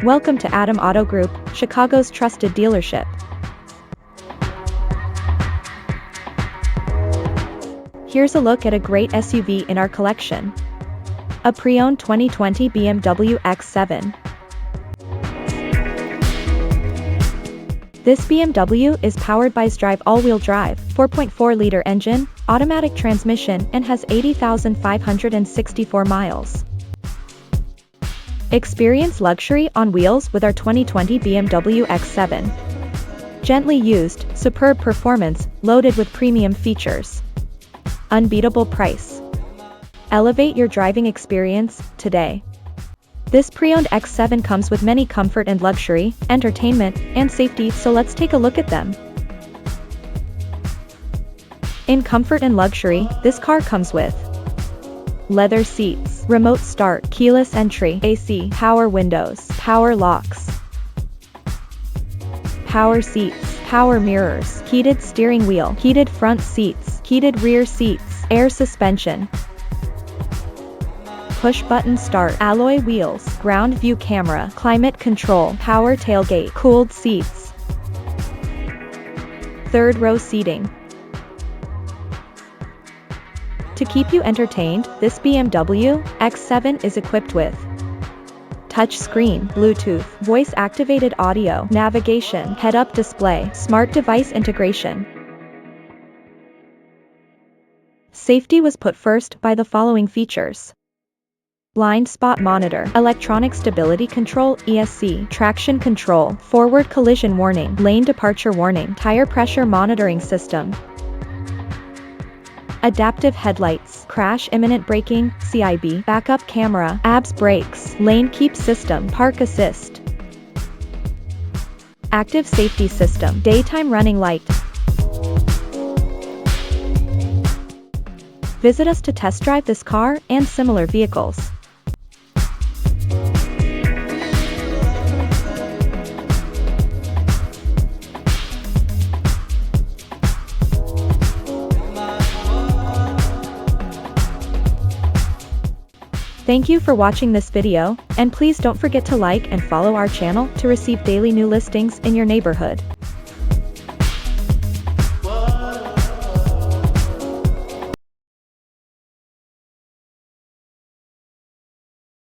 Welcome to Adam Auto Group, Chicago's trusted dealership. Here's a look at a great SUV in our collection. A pre-owned 2020 BMW X7. This BMW is powered by SDrive all-wheel drive, 4.4-liter engine, automatic transmission, and has 80,564 miles. Experience luxury on wheels with our 2020 BMW X7. Gently used, superb performance, loaded with premium features. Unbeatable price. Elevate your driving experience today. This pre-owned X7 comes with many comfort and luxury, entertainment, and safety, so let's take a look at them. In comfort and luxury, this car comes with leather seats, remote start, keyless entry, AC, power windows, power locks, power seats, power mirrors, heated steering wheel, heated front seats, heated rear seats, air suspension, push-button start, alloy wheels, ground view camera, climate control, power tailgate, cooled seats, third row seating. To keep you entertained, this BMW X7 is equipped with touchscreen, Bluetooth, voice-activated audio, navigation, head-up display, smart device integration. Safety was put first by the following features: blind spot monitor, electronic stability control, ESC, traction control, forward collision warning, lane departure warning, tire pressure monitoring system, adaptive headlights, crash imminent braking, CIB, backup camera, ABS brakes, lane keep system, park assist, active safety system, daytime running light. Visit us to test drive this car and similar vehicles. Thank you for watching this video, and please don't forget to like and follow our channel to receive daily new listings in your neighborhood.